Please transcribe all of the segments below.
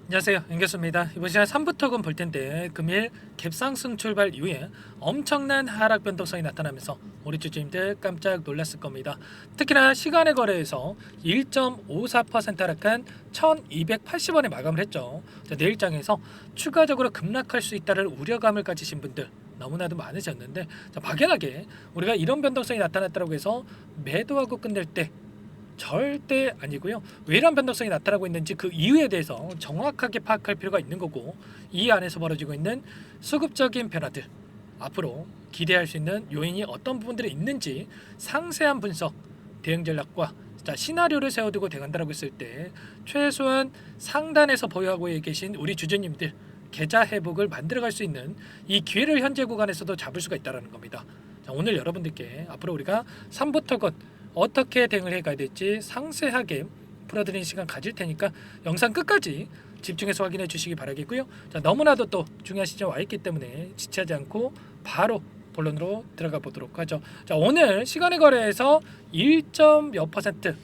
안녕하세요, 윤교수입니다. 이번 시간 3부토금 볼 텐데 금일 갭상승 출발 이후에 엄청난 하락 변동성이 나타나면서 우리 주주님들 깜짝 놀랐을 겁니다. 특히나 시간의 거래에서 1.54% 하락한 1280원에 마감을 했죠. 내일장에서 추가적으로 급락할 수 있다는 우려감을 가지신 분들 너무나도 많으셨는데, 막연하게 우리가 이런 변동성이 나타났다고 해서 매도하고 끝낼 때 절대 아니고요. 왜 이런 변동성이 나타나고 있는지 그 이유에 대해서 정확하게 파악할 필요가 있는 거고, 이 안에서 벌어지고 있는 수급적인 변화들, 앞으로 기대할 수 있는 요인이 어떤 부분들이 있는지 상세한 분석, 대응 전략과 시나리오를 세워두고 대응한다고 했을 때 최소한 상단에서 보유하고 계신 우리 주주님들 계좌 회복을 만들어갈 수 있는 이 기회를 현재 구간에서도 잡을 수가 있다는 겁니다. 오늘 여러분들께 앞으로 우리가 3부터건 어떻게 대응을 해가야 될지 상세하게 풀어드리는 시간 가질 테니까 영상 끝까지 집중해서 확인해 주시기 바라겠고요. 너무나도 또 중요한 시점 와 있기 때문에 지체하지 않고 바로 본론으로 들어가 보도록 하죠. 오늘 시간의 거래에서 1몇 퍼센트,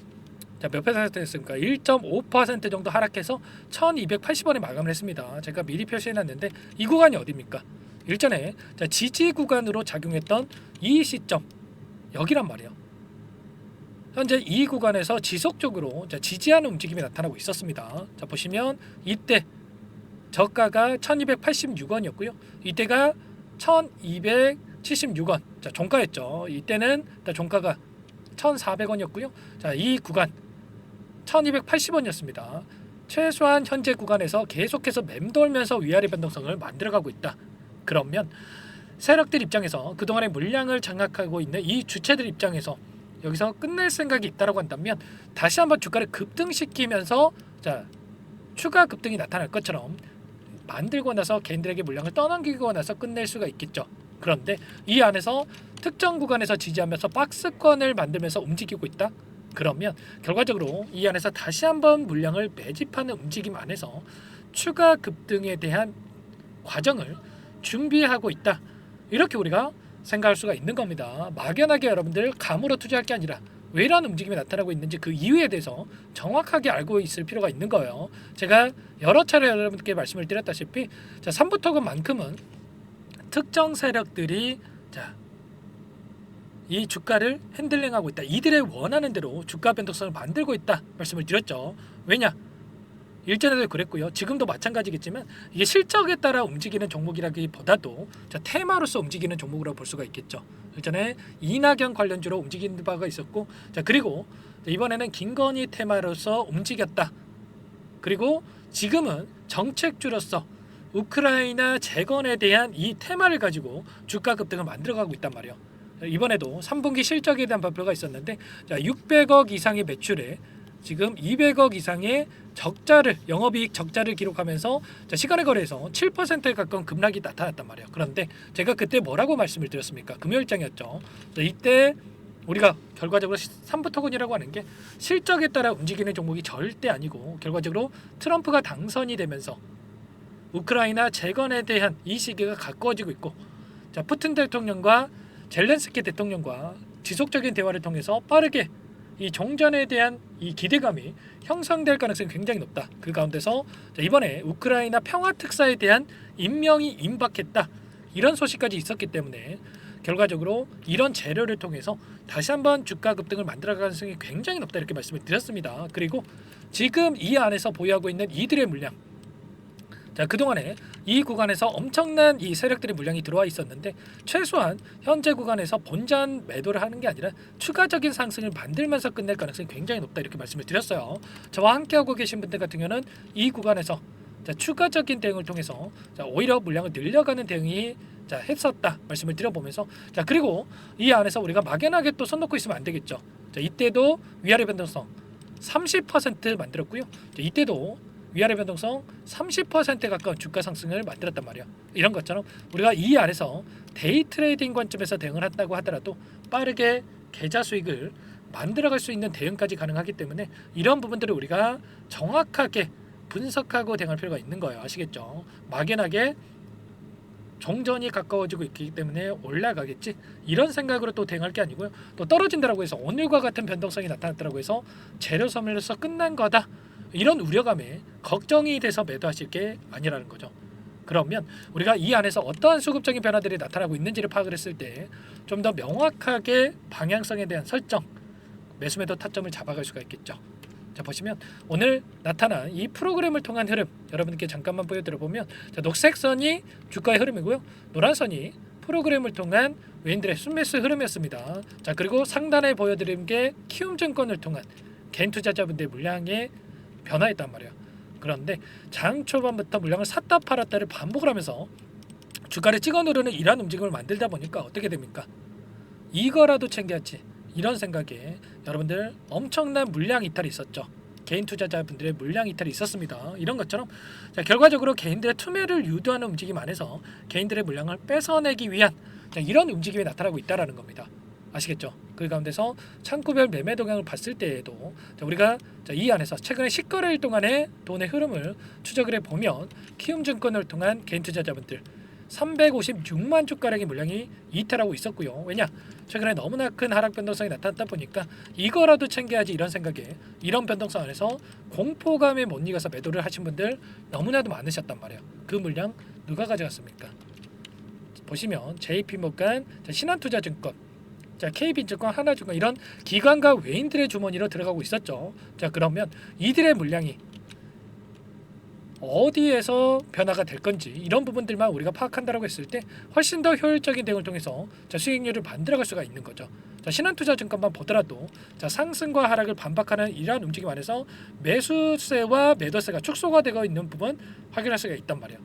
몇 퍼센트였습니까? 1.5% 정도 하락해서 1280원에 마감을 했습니다. 제가 미리 표시해놨는데 이 구간이 어디입니까? 일전에 지지 구간으로 작용했던 이 시점, 여기란 말이에요. 현재 이 구간에서 지속적으로 지지하는 움직임이 나타나고 있었습니다. 보시면 이때 저가가 1286원이었고요. 이때가 1276원. 종가였죠. 이때는 종가가 1400원이었고요. 이 구간 1280원이었습니다. 최소한 현재 구간에서 계속해서 맴돌면서 위아래 변동성을 만들어가고 있다. 그러면 세력들 입장에서 그동안의 물량을 장악하고 있는 이 주체들 입장에서 여기서 끝낼 생각이 있다라고 한다면 다시 한번 주가를 급등시키면서 추가 급등이 나타날 것처럼 만들고 나서 개인들에게 물량을 떠넘기고 나서 끝낼 수가 있겠죠. 그런데 이 안에서 특정 구간에서 지지하면서 박스권을 만들면서 움직이고 있다. 그러면 결과적으로 이 안에서 다시 한번 물량을 매집하는 움직임 안에서 추가 급등에 대한 과정을 준비하고 있다. 이렇게 우리가 생각할 수가 있는 겁니다. 막연하게 여러분들 감으로 투자할 게 아니라 왜 이런 움직임이 나타나고 있는지 그 이유에 대해서 정확하게 알고 있을 필요가 있는 거예요. 제가 여러 차례 여러분께 말씀을 드렸다시피 3부토금만큼은 특정 세력들이 이 주가를 핸들링하고 있다. 이들의 원하는 대로 주가 변동성을 만들고 있다 말씀을 드렸죠. 왜냐? 일전에도 그랬고요. 지금도 마찬가지겠지만 이게 실적에 따라 움직이는 종목이라기보다도 테마로서 움직이는 종목이라고 볼 수가 있겠죠. 일전에 이낙연 관련주로 움직이는 바가 있었고, 그리고 이번에는 김건희 테마로서 움직였다. 그리고 지금은 정책주로서 우크라이나 재건에 대한 이 테마를 가지고 주가 급등을 만들어가고 있단 말이에요. 이번에도 3분기 실적에 대한 발표가 있었는데 600억 이상의 매출에 지금 200억 이상의 적자를, 영업이익 적자를 기록하면서 시간의 거래에서 7%에 가까운 급락이 나타났단 말이에요. 그런데 제가 그때 뭐라고 말씀을 드렸습니까? 금요일장이었죠. 이때 우리가 결과적으로 3부토건이라고 하는 게 실적에 따라 움직이는 종목이 절대 아니고, 결과적으로 트럼프가 당선이 되면서 우크라이나 재건에 대한 이 시기가 가까워지고 있고, 푸틴 대통령과 젤렌스키 대통령과 지속적인 대화를 통해서 빠르게 이 종전에 대한 이 기대감이 형성될 가능성이 굉장히 높다. 그 가운데서 이번에 우크라이나 평화 특사에 대한 임명이 임박했다. 이런 소식까지 있었기 때문에 결과적으로 이런 재료를 통해서 다시 한번 주가 급등을 만들어갈 가능성이 굉장히 높다. 이렇게 말씀을 드렸습니다. 그리고 지금 이 안에서 보유하고 있는 이들의 물량, 그동안에 이 구간에서 엄청난 이 세력들의 물량이 들어와 있었는데 최소한 현재 구간에서 본전 매도를 하는 게 아니라 추가적인 상승을 만들면서 끝낼 가능성이 굉장히 높다. 이렇게 말씀을 드렸어요. 저와 함께하고 계신 분들 같은 경우는 이 구간에서 추가적인 대응을 통해서 오히려 물량을 늘려가는 대응이 했었다 말씀을 드려보면서, 그리고 이 안에서 우리가 막연하게 또 손 놓고 있으면 안 되겠죠. 이때도 위아래 변동성 30% 만들었고요. 이때도 위아래 변동성 30%에 가까운 주가 상승을 만들었단 말이야. 이런 것처럼 우리가 이 안에서 데이 트레이딩 관점에서 대응을 한다고 하더라도 빠르게 계좌 수익을 만들어갈 수 있는 대응까지 가능하기 때문에 이런 부분들을 우리가 정확하게 분석하고 대응할 필요가 있는 거예요. 아시겠죠? 막연하게 종전이 가까워지고 있기 때문에 올라가겠지, 이런 생각으로 또 대응할 게 아니고요. 또 떨어진다라고 해서 오늘과 같은 변동성이 나타났다고 해서 재료 소멸로서 끝난 거다, 이런 우려감에 걱정이 돼서 매도하실 게 아니라는 거죠. 그러면 우리가 이 안에서 어떠한 수급적인 변화들이 나타나고 있는지를 파악을 했을 때 좀 더 명확하게 방향성에 대한 설정, 매수매도 타점을 잡아갈 수가 있겠죠. 자, 보시면 오늘 나타난 이 프로그램을 통한 흐름 여러분께 잠깐만 보여드려 보면, 자, 녹색 선이 주가의 흐름이고요, 노란 선이 프로그램을 통한 외인들의 순매수 흐름이었습니다. 자, 그리고 상단에 보여드린 게 키움증권을 통한 개인 투자자분들의 물량의 변화였단 말이에요. 그런데 장 초반부터 물량을 샀다 팔았다를 반복을 하면서 주가를 찍어 누르는 이러한 움직임을 만들다 보니까 어떻게 됩니까? 이거라도 챙겨야지, 이런 생각에 여러분들 엄청난 물량 이탈이 있었죠. 개인 투자자분들의 물량 이탈이 있었습니다. 이런 것처럼, 자, 결과적으로 개인들의 투매를 유도하는 움직임 안에서 개인들의 물량을 뺏어내기 위한, 자, 이런 움직임이 나타나고 있다라는 겁니다. 아시겠죠? 그 가운데서 창구별 매매 동향을 봤을 때에도, 자, 우리가 이 안에서 최근에 10거래일 동안의 돈의 흐름을 추적을 해보면 키움증권을 통한 개인 투자자분들 356만 주가량의 물량이 이탈하고 있었고요. 왜냐? 최근에 너무나 큰 하락 변동성이 나타났다 보니까 이거라도 챙겨야지, 이런 생각에 이런 변동성 안에서 공포감에 못 이겨서 매도를 하신 분들 너무나도 많으셨단 말이에요. 그 물량 누가 가져갔습니까? 보시면 JP모간, 신한투자증권, 자, KB증권, 하나증권, 이런 기관과 외인들의 주머니로 들어가고 있었죠. 자, 그러면 이들의 물량이 어디에서 변화가 될 건지 이런 부분들만 우리가 파악한다라고 했을 때 훨씬 더 효율적인 대응을 통해서, 자, 수익률을 만들어갈 수가 있는 거죠. 자, 신한투자증권만 보더라도, 자, 상승과 하락을 반박하는 이러한 움직임 안에서 매수세와 매도세가 축소가 되고 있는 부분 확인할 수가 있단 말이에요.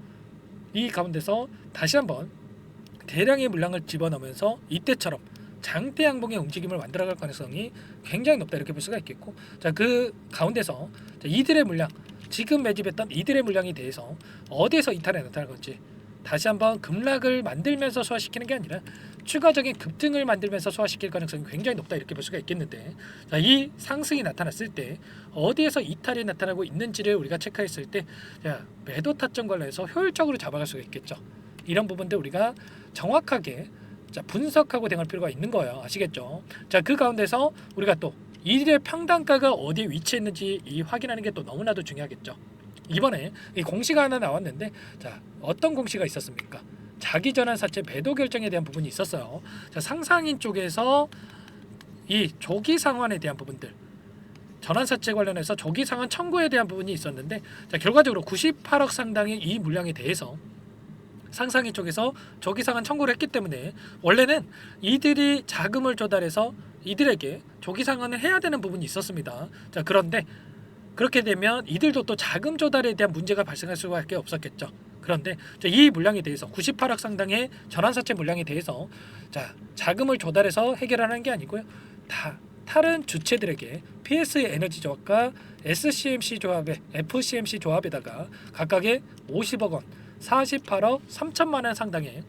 이 가운데서 다시 한번 대량의 물량을 집어넣으면서 이때처럼 장대 양봉의 움직임을 만들어갈 가능성이 굉장히 높다, 이렇게 볼 수가 있겠고, 자, 그 가운데서, 자, 이들의 물량, 지금 매집했던 이들의 물량에 대해서 어디에서 이탈이 나타날 건지 다시 한번 급락을 만들면서 소화시키는 게 아니라 추가적인 급등을 만들면서 소화시킬 가능성이 굉장히 높다, 이렇게 볼 수가 있겠는데, 자, 이 상승이 나타났을 때 어디에서 이탈이 나타나고 있는지를 우리가 체크했을 때, 자, 매도 타점 관련해서 효율적으로 잡아갈 수가 있겠죠. 이런 부분들 우리가 정확하게, 자, 분석하고 대응할 필요가 있는 거예요. 아시겠죠? 자, 그 가운데서 우리가 또 이들의 평단가가 어디에 위치했는지 확인하는 게 또 너무나도 중요하겠죠. 이번에 이 공시가 하나 나왔는데, 자, 어떤 공시가 있었습니까? 자기 전환사채 배도 결정에 대한 부분이 있었어요. 자, 상상인 쪽에서 이 조기 상환에 대한 부분들, 전환사채 관련해서 조기 상환 청구에 대한 부분이 있었는데, 자, 결과적으로 98억 상당의 이 물량에 대해서 상상인 쪽에서 조기 상환 청구를 했기 때문에 원래는 이들이 자금을 조달해서 이들에게 조기 상환을 해야 되는 부분이 있었습니다. 자, 그런데 그렇게 되면 이들도 또 자금 조달에 대한 문제가 발생할 수밖에 없었겠죠. 그런데 이 물량에 대해서 98억 상당의 전환사채 물량에 대해서, 자, 자금을 조달해서 해결하는 게 아니고요, 다른 주체들에게 PS 에너지 조합과 SCMC 조합의 FCMC 조합에다가 각각의 50억 원, 48억 3천만 원 상당의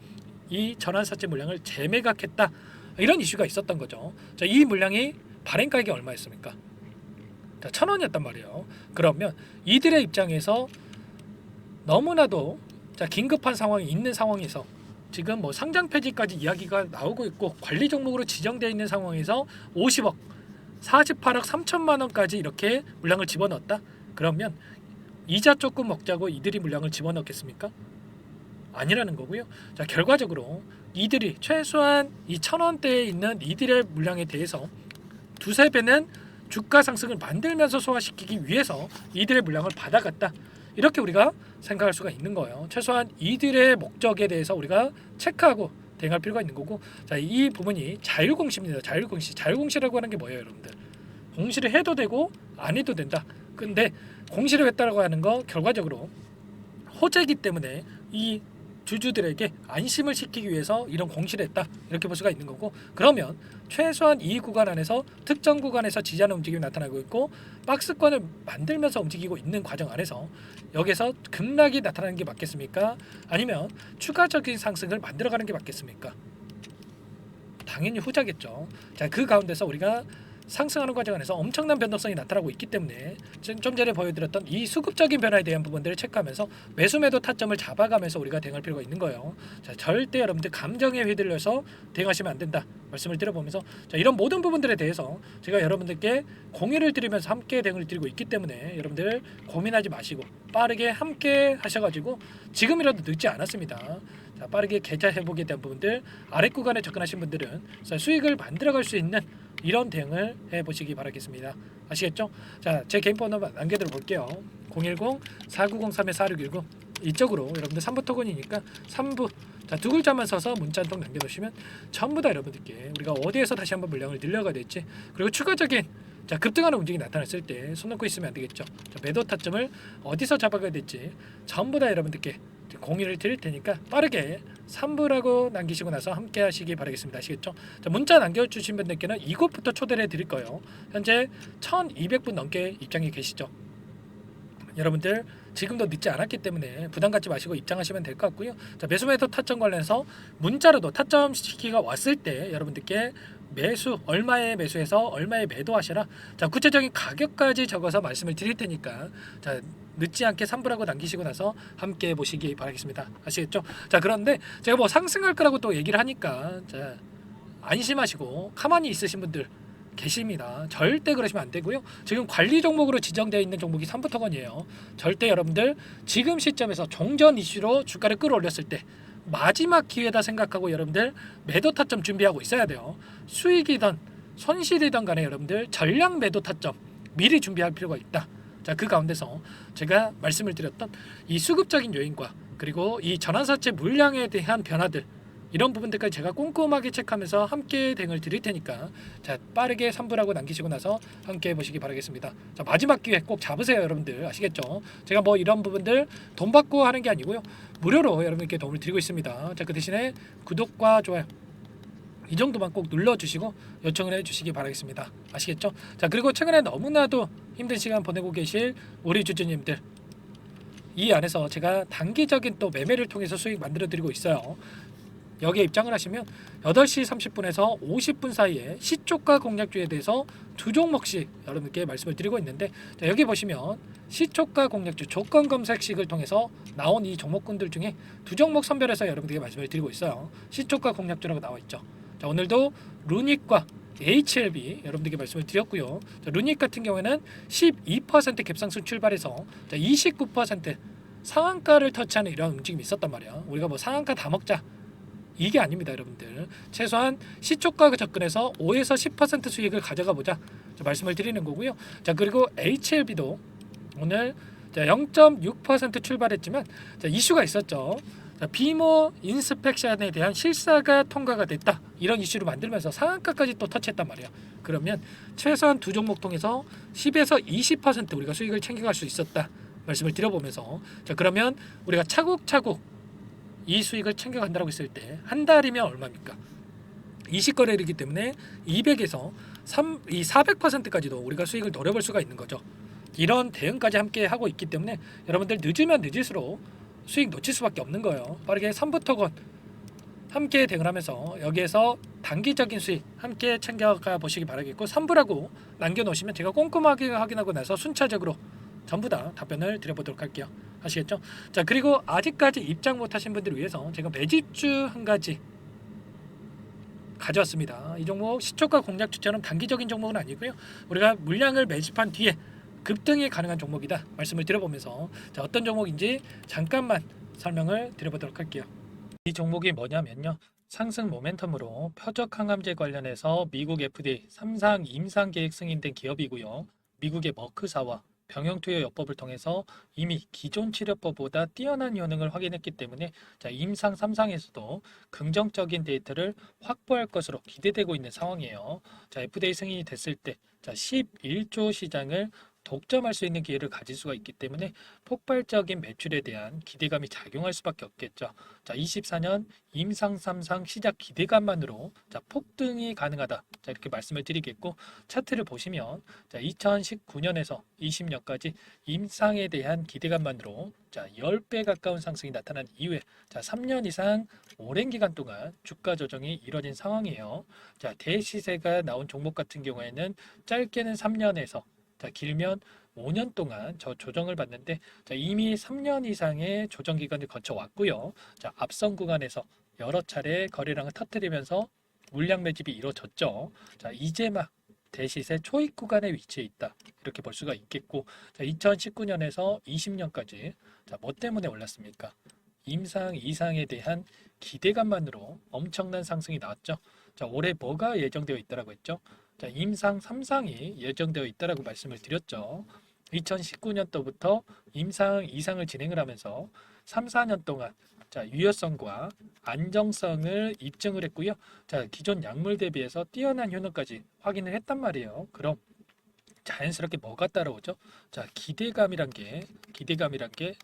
이 전환사채 물량을 재매각했다, 이런 이슈가 있었던 거죠. 자, 이 물량이 발행가액이 얼마였습니까? 자, 1,000원이었단 말이에요. 그러면 이들의 입장에서 너무나도, 자, 긴급한 상황이 있는 상황에서 지금 뭐 상장 폐지까지 이야기가 나오고 있고 관리 종목으로 지정되어 있는 상황에서 50억, 48억 3천만 원까지 이렇게 물량을 집어넣었다? 그러면 이자 조금 먹자고 이들이 물량을 집어넣겠습니까? 아니라는 거고요. 자, 결과적으로 이들이 최소한 이 1,000원대에 있는 이들의 물량에 대해서 두세 배는 주가 상승을 만들면서 소화시키기 위해서 이들의 물량을 받아갔다, 이렇게 우리가 생각할 수가 있는 거예요. 최소한 이들의 목적에 대해서 우리가 체크하고 대응할 필요가 있는 거고, 자, 이 부분이 자율공시입니다. 자율공시라고 하는 게 뭐예요, 여러분들? 공시를 해도 되고 안 해도 된다. 근데 공시를 했다라고 하는 거 결과적으로 호재이기 때문에 이 주주들에게 안심을 시키기 위해서 이런 공시를 했다, 이렇게 볼 수가 있는 거고, 그러면 최소한 이 구간 안에서 특정 구간에서 지지하는 움직임이 나타나고 있고 박스권을 만들면서 움직이고 있는 과정 안에서 여기서 급락이 나타나는 게 맞겠습니까? 아니면 추가적인 상승을 만들어가는 게 맞겠습니까? 당연히 후자겠죠. 자, 그 가운데서 우리가 상승하는 과정 안에서 엄청난 변동성이 나타나고 있기 때문에 좀 전에 보여드렸던 이 수급적인 변화에 대한 부분들을 체크하면서 매수 매도 타점을 잡아가면서 우리가 대응할 필요가 있는 거예요. 자, 절대 여러분들 감정에 휘둘려서 대응하시면 안 된다 말씀을 드려보면서, 자, 이런 모든 부분들에 대해서 제가 여러분들께 공유를 드리면서 함께 대응을 드리고 있기 때문에 여러분들 고민하지 마시고 빠르게 함께 하셔가지고 지금이라도 늦지 않았습니다. 자, 빠르게 계좌 회복에 대한 부분들, 아래 구간에 접근하신 분들은 수익을 만들어갈 수 있는 이런 대응을 해보시기 바라겠습니다. 아시겠죠? 자, 제 개인 번호 남겨드려 볼게요. 010-4903-4619 이쪽으로 여러분들 3부 토건이니까 3부, 자, 두 글자만 써서 문자 한 통 남겨놓으시면 전부 다 여러분들께 우리가 어디에서 다시 한번 물량을 늘려가 될지, 그리고 추가적인 자, 급등하는 움직임이 나타났을 때 손 놓고 있으면 안 되겠죠. 자, 매도 타점을 어디서 잡아가야 될지 전부 다 여러분들께 공유를 드릴 테니까 빠르게 3부라고 남기시고 나서 함께 하시기 바라겠습니다. 아시겠죠? 자, 문자 남겨주신 분들께는 이곳부터 초대를 해드릴 거예요. 현재 1200분 넘게 입장이 계시죠. 여러분들 지금도 늦지 않았기 때문에 부담 갖지 마시고 입장하시면 될 것 같고요. 자, 매수 매도 타점 관련해서 문자로도 타점 시기가 왔을 때 여러분들께 매수 얼마에 매수해서 얼마에 매도하시라, 자, 구체적인 가격까지 적어서 말씀을 드릴 테니까 자, 늦지 않게 3부라고 남기시고 나서 함께 보시기 바라겠습니다. 아시겠죠? 자, 그런데 제가 뭐 상승할 거라고 또 얘기를 하니까 자, 안심하시고 가만히 있으신 분들 계십니다. 절대 그러시면 안 되고요. 지금 관리 종목으로 지정되어 있는 종목이 3부터건이에요. 절대 여러분들 지금 시점에서 종전 이슈로 주가를 끌어올렸을 때 마지막 기회다 생각하고 여러분들 매도 타점 준비하고 있어야 돼요. 수익이든 손실이든 간에 여러분들 전량 매도 타점 미리 준비할 필요가 있다. 자, 그 가운데서 제가 말씀을 드렸던 이 수급적인 요인과 그리고 이 전환사채 물량에 대한 변화들, 이런 부분들까지 제가 꼼꼼하게 체크하면서 함께 대응을 드릴 테니까 자, 빠르게 3부라고 남기시고 나서 함께 해보시기 바라겠습니다. 자, 마지막 기회 꼭 잡으세요 여러분들. 아시겠죠? 제가 뭐 이런 부분들 돈 받고 하는 게 아니고요, 무료로 여러분께 도움을 드리고 있습니다. 자, 그 대신에 구독과 좋아요 이 정도만 꼭 눌러주시고 요청을 해주시기 바라겠습니다. 아시겠죠? 자, 그리고 최근에 너무나도 힘든 시간 보내고 계실 우리 주주님들, 이 안에서 제가 단기적인 또 매매를 통해서 수익 만들어 드리고 있어요. 여기에 입장을 하시면 8시 30분에서 50분 사이에 시초가 공략주에 대해서 두 종목씩 여러분께 말씀을 드리고 있는데, 자, 여기 보시면 시초가 공략주 조건 검색식을 통해서 나온 이 종목군들 중에 두 종목 선별해서 여러분들께 말씀을 드리고 있어요. 시초가 공략주라고 나와 있죠. 자, 오늘도 루닉과 HLB 여러분들께 말씀을 드렸고요. 자, 루닉 같은 경우에는 12% 갭상승 출발해서 29% 상한가를 터치하는 이런 움직임이 있었단 말이야. 우리가 뭐 상한가 다 먹자 이게 아닙니다, 여러분들. 최소한 시초가 접근해서 5에서 10% 수익을 가져가 보자, 자, 말씀을 드리는 거고요. 자, 그리고 HLB도 오늘 0.6% 출발했지만 자, 이슈가 있었죠. 자, 비모 인스펙션에 대한 실사가 통과가 됐다, 이런 이슈를 만들면서 상한가까지 또 터치했단 말이에요. 그러면 최소한 두 종목 통해서 10에서 20% 우리가 수익을 챙겨갈 수 있었다 말씀을 드려보면서, 자, 그러면 우리가 차곡차곡 이 수익을 챙겨간다고 했을 때 한 달이면 얼마입니까? 20거래이기 때문에 200에서 400%까지도 우리가 수익을 노려볼 수가 있는 거죠. 이런 대응까지 함께 하고 있기 때문에 여러분들 늦으면 늦을수록 수익 놓칠 수밖에 없는 거예요. 빠르게 3부터건 함께 대응을 하면서 여기에서 단기적인 수익 함께 챙겨가 보시기 바라겠고, 3부라고 남겨놓으시면 제가 꼼꼼하게 확인하고 나서 순차적으로 전부 다 답변을 드려보도록 할게요. 아시겠죠? 자, 그리고 아직까지 입장 못하신 분들을 위해서 제가 매집주 한 가지 가져왔습니다. 이 종목 시초가 공략주처럼 단기적인 종목은 아니고요, 우리가 물량을 매집한 뒤에 급등이 가능한 종목이다 말씀을 드려보면서, 자, 어떤 종목인지 잠깐만 설명을 드려보도록 할게요. 이 종목이 뭐냐면요, 상승 모멘텀으로 표적 항암제 관련해서 미국 FDA 3상 임상 계획 승인된 기업이고요, 미국의 머크사와 병용투여 요법을 통해서 이미 기존 치료법보다 뛰어난 효능을 확인했기 때문에 자, 임상 3상에서도 긍정적인 데이터를 확보할 것으로 기대되고 있는 상황이에요. 자, FDA 승인이 됐을 때 자, 11조 시장을 독점할 수 있는 기회를 가질 수가 있기 때문에 폭발적인 매출에 대한 기대감이 작용할 수밖에 없겠죠. 자, 24년 임상 3상 시작 기대감만으로 자, 폭등이 가능하다. 자, 이렇게 말씀을 드리겠고 차트를 보시면 자, 2019년에서 20년까지 임상에 대한 기대감만으로 자, 10배 가까운 상승이 나타난 이후에 자, 3년 이상 오랜 기간 동안 주가 조정이 이뤄진 상황이에요. 자, 대시세가 나온 종목 같은 경우에는 짧게는 3년에서 자, 길면 5년 동안 저 조정을 받는데 자, 이미 3년 이상의 조정 기간을 거쳐 왔고요. 자, 앞선 구간에서 여러 차례 거래량을 터뜨리면서 물량 매집이 이루어졌죠. 자, 이제 막 대시세 초입 구간에 위치해 있다. 이렇게 볼 수가 있겠고, 자, 2019년에서 20년까지 자, 뭐 때문에 올랐습니까? 임상 이상에 대한 기대감만으로 엄청난 상승이 나왔죠. 자, 올해 뭐가 예정되어 있다라고 했죠? 자, 임상 3상이 예정되어 있다라고 말씀을 드렸죠. 2019년도부터 임상 이상을 진행을 하면서 3, 4년 동안 자, 유효성과 안정성을 입증을 했고요. 자, 기존 약물 대비해서 뛰어난 효능까지 확인을 했단 말이에요. 그럼 자연스럽게 뭐가 따라오죠? 자, 기대감이란 게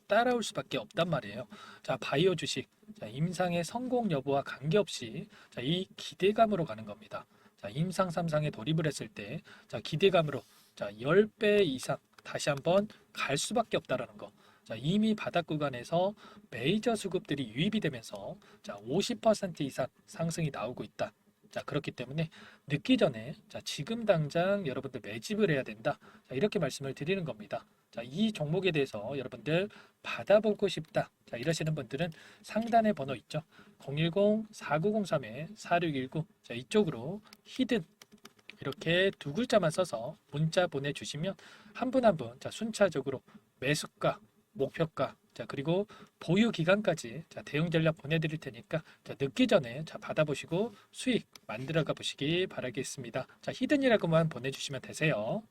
따라올 수밖에 없단 말이에요. 자, 바이오 주식, 자, 임상의 성공 여부와 관계없이 자, 이 기대감으로 가는 겁니다. 자, 임상 3상에 돌입을 했을 때, 자, 기대감으로 자, 10배 이상 다시 한번 갈 수밖에 없다라는 거. 자, 이미 바닥 구간에서 메이저 수급들이 유입이 되면서 자, 50% 이상 상승이 나오고 있다. 자, 그렇기 때문에 늦기 전에 자, 지금 당장 여러분들 매집을 해야 된다. 자, 이렇게 말씀을 드리는 겁니다. 자, 이 종목에 대해서 여러분들 받아보고 싶다. 자, 이러시는 분들은 상단에 번호 있죠. 010-4903-4619. 자, 이쪽으로 히든 이렇게 두 글자만 써서 문자 보내주시면 한 분 한 분 자, 순차적으로 매수가, 목표가, 자, 그리고 보유 기간까지 자, 대응 전략 보내드릴 테니까 자, 늦기 전에 자, 받아보시고 수익 만들어가 보시기 바라겠습니다. 자, 히든이라고만 보내주시면 되세요.